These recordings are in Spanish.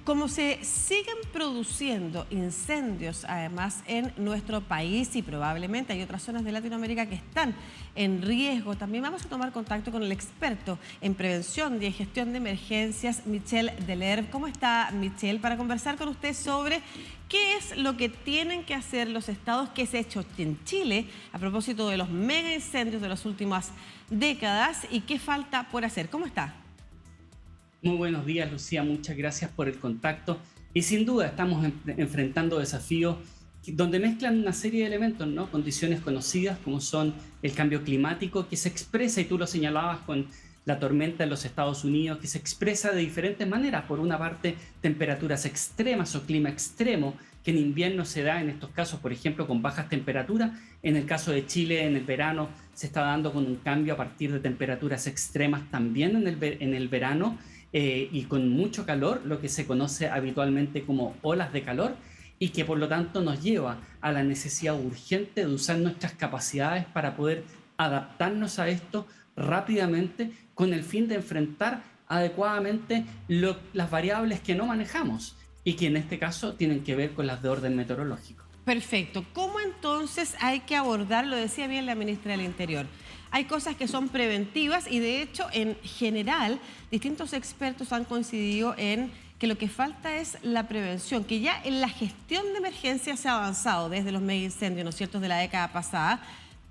Como se siguen produciendo incendios, además, en nuestro país y probablemente hay otras zonas de Latinoamérica que están en riesgo, también vamos a tomar contacto con el experto en prevención y en gestión de emergencias, Michel Delerve. ¿Cómo está, Michel? Para conversar con usted sobre qué es lo que tienen que hacer los estados, qué se ha hecho en Chile a propósito de los mega incendios de las últimas décadas y qué falta por hacer. ¿Cómo está? Muy buenos días, Lucía. Muchas gracias por el contacto. Y sin duda estamos enfrentando desafíos donde mezclan una serie de elementos, ¿no? Condiciones conocidas como son el cambio climático que se expresa, y tú lo señalabas con la tormenta en los Estados Unidos, que se expresa de diferentes maneras. Por una parte, temperaturas extremas o clima extremo, que en invierno se da en estos casos, por ejemplo, con bajas temperaturas. En el caso de Chile, en el verano, se está dando con un cambio a partir de temperaturas extremas también en el verano. Y con mucho calor, lo que se conoce habitualmente como olas de calor, y que por lo tanto nos lleva a la necesidad urgente de usar nuestras capacidades para poder adaptarnos a esto rápidamente con el fin de enfrentar adecuadamente las variables que no manejamos y que en este caso tienen que ver con las de orden meteorológico. Perfecto. ¿Cómo entonces hay que abordar? Lo decía bien la ministra del Interior. Hay cosas que son preventivas y de hecho en general distintos expertos han coincidido en que lo que falta es la prevención, que ya en la gestión de emergencias se ha avanzado desde los mega incendios, ¿no es cierto?, de la década pasada.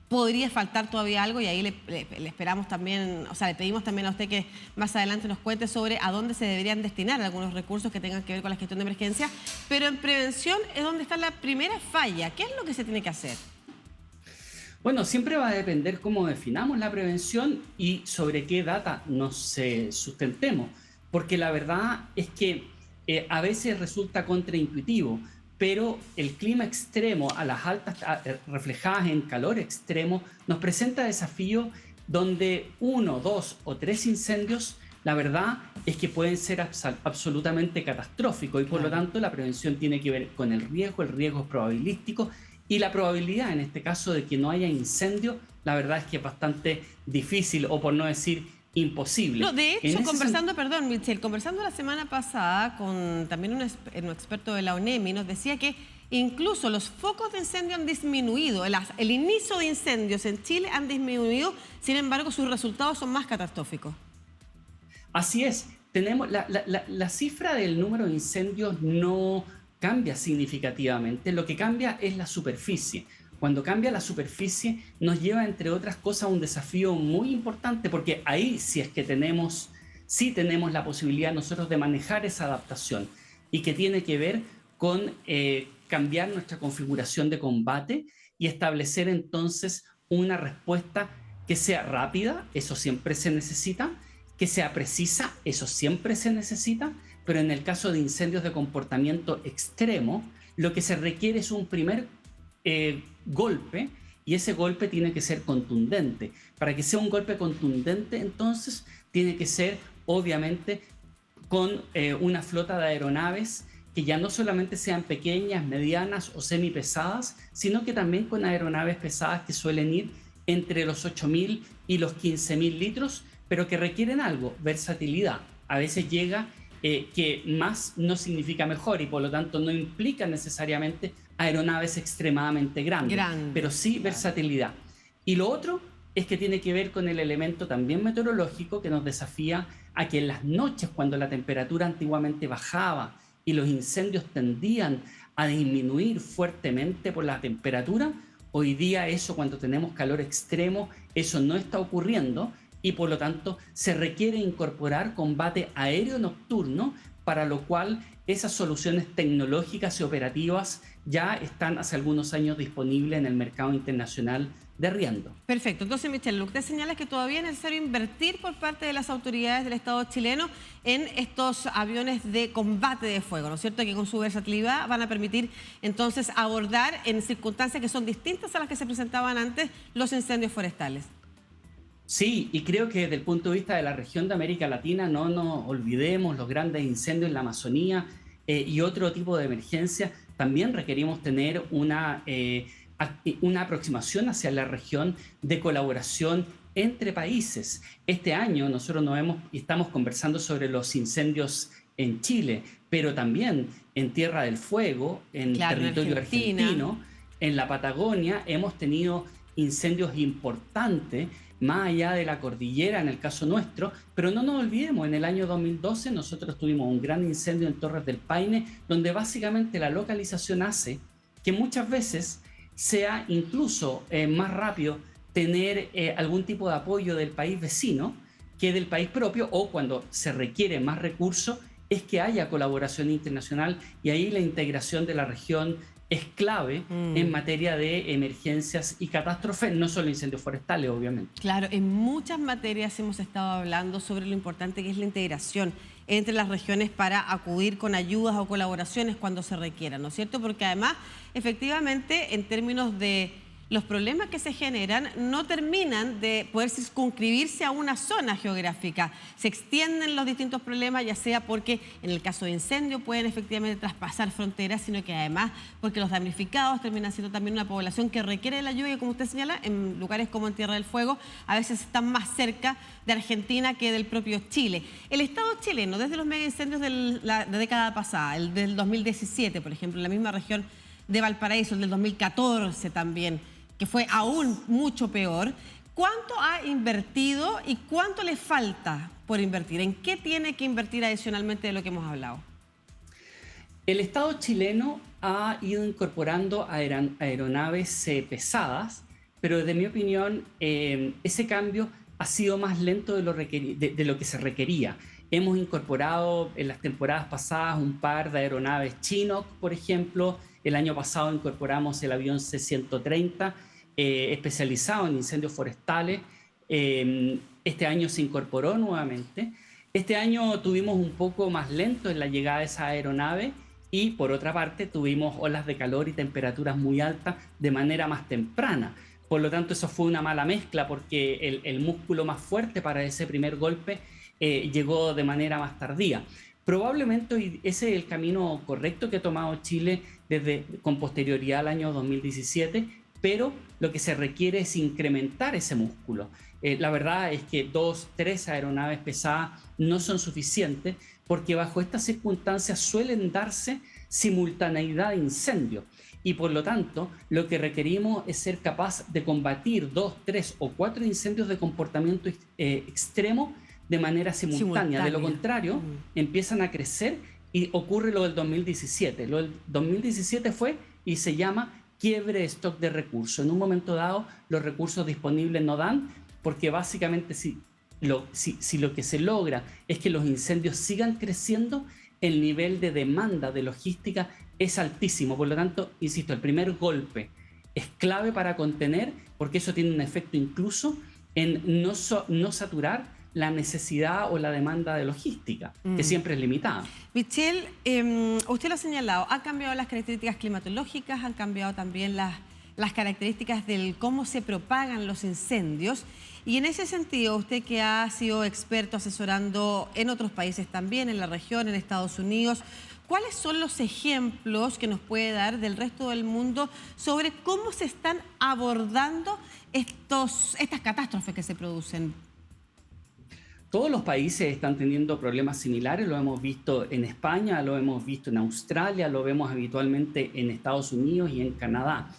Podría faltar todavía algo y ahí le esperamos también, o sea, le pedimos también a usted que más adelante nos cuente sobre a dónde se deberían destinar algunos recursos que tengan que ver con la gestión de emergencia, pero en prevención es donde está la primera falla. ¿Qué es lo que se tiene que hacer? Bueno, siempre va a depender cómo definamos la prevención y sobre qué data nos sustentemos, porque la verdad es que a veces resulta contraintuitivo, pero el clima extremo a las altas reflejadas en calor extremo nos presenta desafíos donde 1, 2 o 3 incendios, la verdad es que pueden ser absolutamente catastróficos y por lo tanto la prevención tiene que ver con el riesgo es probabilístico. Y la probabilidad, en este caso, de que no haya incendio, la verdad es que es bastante difícil, o por no decir imposible. No, de hecho, perdón, Michel, conversando la semana pasada con también un experto de la ONEMI, nos decía que incluso los focos de incendio han disminuido, el inicio de incendios en Chile han disminuido, sin embargo, sus resultados son más catastróficos. Así es, tenemos la cifra del número de incendios no cambia significativamente, lo que cambia es la superficie. Cuando cambia la superficie nos lleva, entre otras cosas, a un desafío muy importante, porque ahí sí tenemos la posibilidad nosotros de manejar esa adaptación y que tiene que ver con cambiar nuestra configuración de combate y establecer entonces una respuesta que sea rápida, eso siempre se necesita, que sea precisa, eso siempre se necesita, pero en el caso de incendios de comportamiento extremo, lo que se requiere es un primer golpe, y ese golpe tiene que ser contundente. Para que sea un golpe contundente, entonces, tiene que ser, obviamente, con una flota de aeronaves que ya no solamente sean pequeñas, medianas o semipesadas, sino que también con aeronaves pesadas que suelen ir entre los 8.000 y los 15.000 litros, pero que requieren algo, versatilidad. A veces llega que más no significa mejor y por lo tanto no implica necesariamente aeronaves extremadamente grandes, pero sí versatilidad. Y lo otro es que tiene que ver con el elemento también meteorológico que nos desafía a que en las noches, cuando la temperatura antiguamente bajaba y los incendios tendían a disminuir fuertemente por la temperatura, hoy día eso, cuando tenemos calor extremo, eso no está ocurriendo y por lo tanto se requiere incorporar combate aéreo nocturno, para lo cual esas soluciones tecnológicas y operativas ya están hace algunos años disponibles en el mercado internacional de arriendo. Perfecto. Entonces, Michel, lo que usted señala es que todavía es necesario invertir por parte de las autoridades del Estado chileno en estos aviones de combate de fuego, ¿no es cierto?, que con su versatilidad van a permitir entonces abordar en circunstancias que son distintas a las que se presentaban antes los incendios forestales. Sí, y creo que desde el punto de vista de la región de América Latina no nos olvidemos los grandes incendios en la Amazonía y otro tipo de emergencias. También requerimos tener una aproximación hacia la región de colaboración entre países. Este año nosotros estamos conversando sobre los incendios en Chile, pero también en Tierra del Fuego, en Claro, en territorio Argentina. argentino, en la Patagonia, hemos tenido incendios importantes, más allá de la cordillera en el caso nuestro, pero no nos olvidemos, en el año 2012 nosotros tuvimos un gran incendio en Torres del Paine, donde básicamente la localización hace que muchas veces sea incluso más rápido tener algún tipo de apoyo del país vecino que del país propio, o cuando se requiere más recursos, es que haya colaboración internacional, y ahí la integración de la región es clave en materia de emergencias y catástrofes, no solo incendios forestales, obviamente. Claro, en muchas materias hemos estado hablando sobre lo importante que es la integración entre las regiones para acudir con ayudas o colaboraciones cuando se requieran, ¿no es cierto? Porque además, efectivamente, en términos de los problemas que se generan, no terminan de poder circunscribirse a una zona geográfica. Se extienden los distintos problemas, ya sea porque en el caso de incendio pueden efectivamente traspasar fronteras, sino que además porque los damnificados terminan siendo también una población que requiere de la lluvia, y como usted señala, en lugares como en Tierra del Fuego, a veces están más cerca de Argentina que del propio Chile. El Estado chileno, desde los mega incendios de la década pasada, el del 2017, por ejemplo, en la misma región de Valparaíso, el del 2014 también, que fue aún mucho peor, ¿cuánto ha invertido y cuánto le falta por invertir? ¿En qué tiene que invertir adicionalmente de lo que hemos hablado? El Estado chileno ha ido incorporando aeronaves pesadas, pero desde mi opinión ese cambio ha sido más lento de lo que se requería. Hemos incorporado en las temporadas pasadas un par de aeronaves Chinook, por ejemplo. El año pasado incorporamos el avión C-130, especializado en incendios forestales. Este año se incorporó nuevamente. Este año tuvimos un poco más lento en la llegada de esa aeronave, y por otra parte tuvimos olas de calor y temperaturas muy altas de manera más temprana. Por lo tanto, eso fue una mala mezcla, porque el músculo más fuerte para ese primer golpe llegó de manera más tardía. Probablemente ese es el camino correcto que ha tomado Chile con posterioridad al año 2017, pero lo que se requiere es incrementar ese músculo. La verdad es que 2, 3 aeronaves pesadas no son suficientes, porque bajo estas circunstancias suelen darse simultaneidad de incendios, y por lo tanto lo que requerimos es ser capaz de combatir 2, 3 o 4 incendios de comportamiento extremo de manera simultánea. De lo contrario, empiezan a crecer y ocurre lo del 2017. Lo del 2017 fue y se llama quiebre de stock de recursos. En un momento dado, los recursos disponibles no dan, porque básicamente si lo que se logra es que los incendios sigan creciendo, el nivel de demanda de logística es altísimo. Por lo tanto, insisto, el primer golpe es clave para contener, porque eso tiene un efecto incluso en no saturar la necesidad o la demanda de logística, que siempre es limitada. Michelle, usted lo ha señalado, han cambiado las características climatológicas, han cambiado también las características del cómo se propagan los incendios, y en ese sentido, usted que ha sido experto asesorando en otros países también, en la región, en Estados Unidos, ¿cuáles son los ejemplos que nos puede dar del resto del mundo sobre cómo se están abordando estas catástrofes que se producen? Todos los países están teniendo problemas similares, lo hemos visto en España, lo hemos visto en Australia, lo vemos habitualmente en Estados Unidos y en Canadá.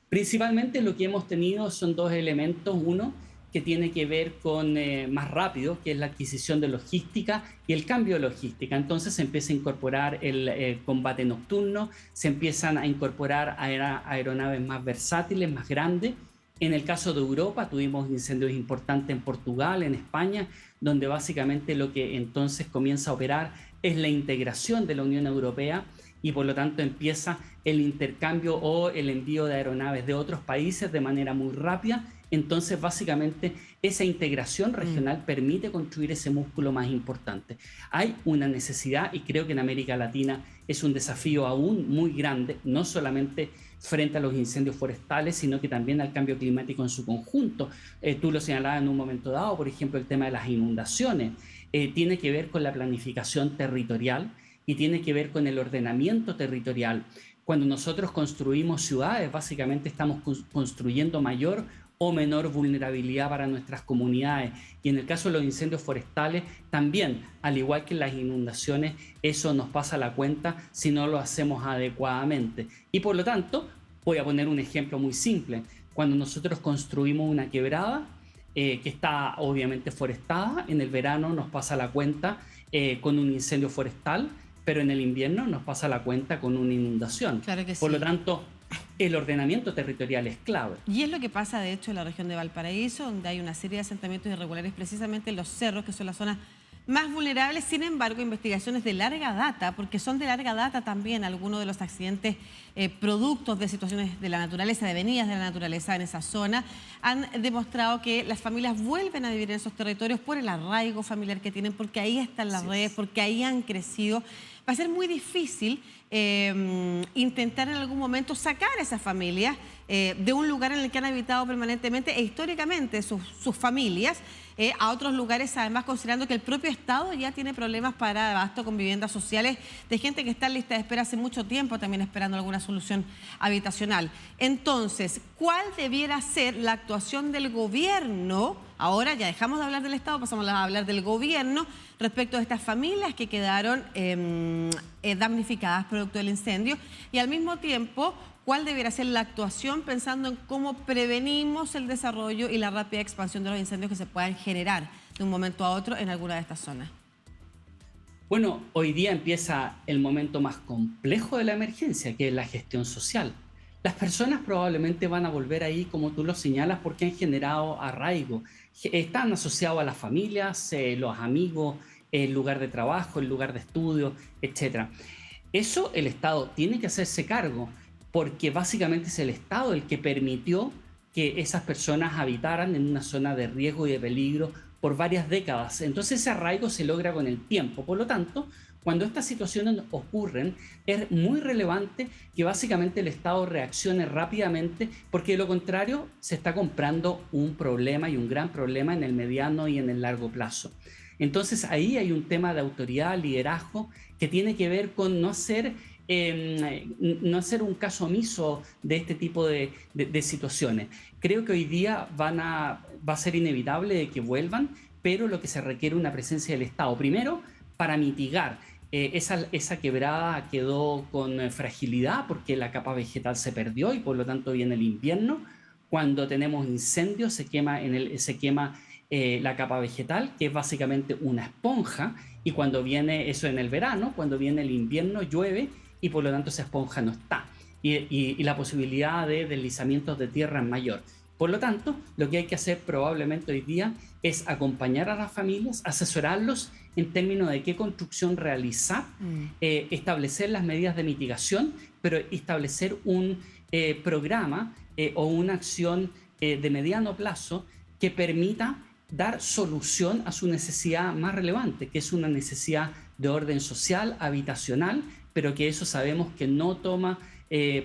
Principalmente lo que hemos tenido son dos elementos. Uno, que tiene que ver con más rápido, que es la adquisición de logística y el cambio de logística. Entonces se empieza a incorporar el combate nocturno, se empiezan a incorporar aeronaves más versátiles, más grandes. En el caso de Europa tuvimos incendios importantes en Portugal, en España, donde básicamente lo que entonces comienza a operar es la integración de la Unión Europea, y por lo tanto empieza el intercambio o el envío de aeronaves de otros países de manera muy rápida. Entonces, básicamente, esa integración regional permite construir ese músculo más importante. Hay una necesidad, y creo que en América Latina es un desafío aún muy grande, no solamente frente a los incendios forestales, sino que también al cambio climático en su conjunto. Tú lo señalabas en un momento dado, por ejemplo, el tema de las inundaciones. Tiene que ver con la planificación territorial y tiene que ver con el ordenamiento territorial. Cuando nosotros construimos ciudades, básicamente estamos construyendo mayor o menor vulnerabilidad para nuestras comunidades. Y en el caso de los incendios forestales, también, al igual que las inundaciones, eso nos pasa la cuenta si no lo hacemos adecuadamente. Y por lo tanto, voy a poner un ejemplo muy simple. Cuando nosotros construimos una quebrada, que está obviamente forestada, en el verano nos pasa la cuenta con un incendio forestal, pero en el invierno nos pasa la cuenta con una inundación. Claro que sí. Por lo tanto, el ordenamiento territorial es clave. Y es lo que pasa, de hecho, en la región de Valparaíso, donde hay una serie de asentamientos irregulares precisamente en los cerros, que son las zonas más vulnerables. Sin embargo, investigaciones de larga data, porque son de larga data también algunos de los accidentes productos de situaciones de la naturaleza, de venidas de la naturaleza en esa zona, han demostrado que las familias vuelven a vivir en esos territorios por el arraigo familiar que tienen, porque ahí están las redes, porque ahí han crecido. Va a ser muy difícil intentar en algún momento sacar a esas familias de un lugar en el que han habitado permanentemente e históricamente sus familias a otros lugares, además considerando que el propio Estado ya tiene problemas para abasto con viviendas sociales de gente que está en lista de espera hace mucho tiempo, también esperando alguna solución habitacional. Entonces, ¿cuál debiera ser la actuación del gobierno? Ahora ya dejamos de hablar del Estado, pasamos a hablar del gobierno respecto a estas familias que quedaron damnificadas producto del incendio, y al mismo tiempo, ¿cuál debería ser la actuación pensando en cómo prevenimos el desarrollo y la rápida expansión de los incendios que se puedan generar de un momento a otro en alguna de estas zonas? Bueno, hoy día empieza el momento más complejo de la emergencia, que es la gestión social. Las personas probablemente van a volver ahí, como tú lo señalas, porque han generado arraigo. Están asociados a las familias, los amigos, el lugar de trabajo, el lugar de estudio, etc. Eso el Estado tiene que hacerse cargo, porque básicamente es el Estado el que permitió que esas personas habitaran en una zona de riesgo y de peligro por varias décadas. Entonces ese arraigo se logra con el tiempo. Por lo tanto, cuando estas situaciones ocurren, es muy relevante que básicamente el Estado reaccione rápidamente, porque de lo contrario se está comprando un problema, y un gran problema, en el mediano y en el largo plazo. Entonces ahí hay un tema de autoridad, liderazgo, que tiene que ver con no hacer un caso omiso de este tipo de situaciones. Creo que hoy día va a ser inevitable de que vuelvan, pero lo que se requiere es una presencia del Estado. Primero, para mitigar. Esa quebrada quedó con fragilidad porque la capa vegetal se perdió y por lo tanto viene el invierno. Cuando tenemos incendios se quema la capa vegetal, que es básicamente una esponja, y cuando viene eso en el verano, cuando viene el invierno llueve y por lo tanto esa esponja no está, y la posibilidad de deslizamientos de tierra es mayor. Por lo tanto, lo que hay que hacer probablemente hoy día es acompañar a las familias, asesorarlos en términos de qué construcción realizar, establecer las medidas de mitigación, pero establecer un programa o una acción de mediano plazo que permita dar solución a su necesidad más relevante, que es una necesidad de orden social, habitacional, pero que eso sabemos que no toma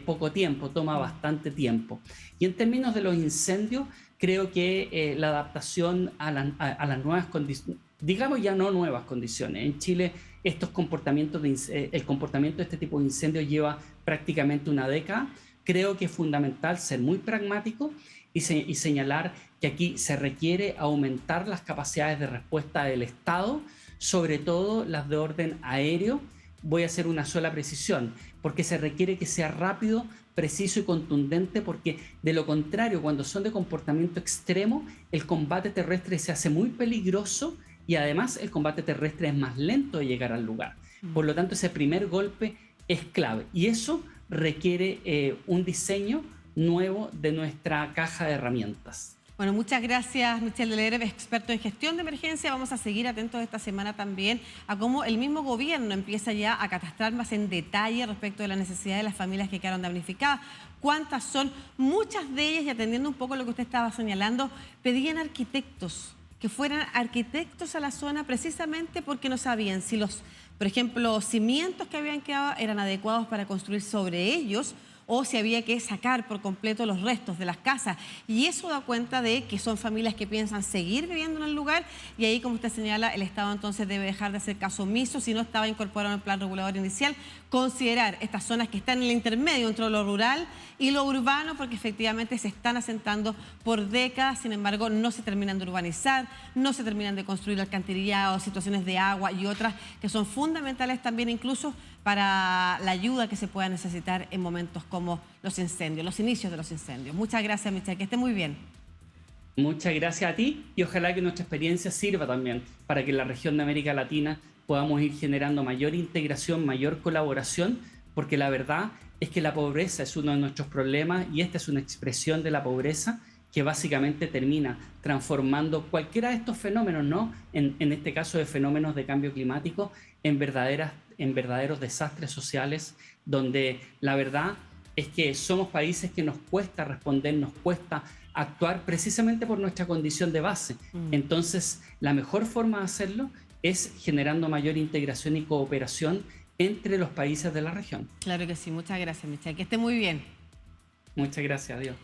poco tiempo, toma bastante tiempo. Y en términos de los incendios, creo que la adaptación a las nuevas condiciones, digamos ya no nuevas condiciones. En Chile el comportamiento de este tipo de incendios lleva prácticamente una década. Creo que es fundamental ser muy pragmático y señalar que aquí se requiere aumentar las capacidades de respuesta del Estado, sobre todo las de orden aéreo. Voy a hacer una sola precisión, porque se requiere que sea rápido, preciso y contundente, porque de lo contrario, cuando son de comportamiento extremo, el combate terrestre se hace muy peligroso y además el combate terrestre es más lento de llegar al lugar. Por lo tanto, ese primer golpe es clave y eso requiere un diseño nuevo de nuestra caja de herramientas. Bueno, muchas gracias, Michel Delereb, experto en gestión de emergencia. Vamos a seguir atentos esta semana también a cómo el mismo gobierno empieza ya a catastrar más en detalle respecto de la necesidad de las familias que quedaron damnificadas. ¿Cuántas son? Muchas de ellas, y atendiendo un poco lo que usted estaba señalando, pedían arquitectos, que fueran arquitectos a la zona precisamente porque no sabían si por ejemplo, cimientos que habían quedado eran adecuados para construir sobre ellos, o si había que sacar por completo los restos de las casas. Y eso da cuenta de que son familias que piensan seguir viviendo en el lugar, y ahí, como usted señala, el Estado entonces debe dejar de hacer caso omiso si no estaba incorporado en el plan regulador inicial, considerar estas zonas que están en el intermedio entre lo rural y lo urbano, porque efectivamente se están asentando por décadas, sin embargo no se terminan de urbanizar, no se terminan de construir alcantarillados, situaciones de agua y otras que son fundamentales también incluso para la ayuda que se pueda necesitar en momentos como los incendios, los inicios de los incendios. Muchas gracias, Michelle, que esté muy bien. Muchas gracias a ti, y ojalá que nuestra experiencia sirva también para que en la región de América Latina podamos ir generando mayor integración, mayor colaboración, porque la verdad es que la pobreza es uno de nuestros problemas, y esta es una expresión de la pobreza que básicamente termina transformando cualquiera de estos fenómenos, ¿no? En este caso de fenómenos de cambio climático, en verdaderos desastres sociales, donde la verdad es que somos países que nos cuesta responder, nos cuesta actuar precisamente por nuestra condición de base. Entonces, la mejor forma de hacerlo es generando mayor integración y cooperación entre los países de la región. Claro que sí. Muchas gracias, Michelle. Que esté muy bien. Muchas gracias. Adiós.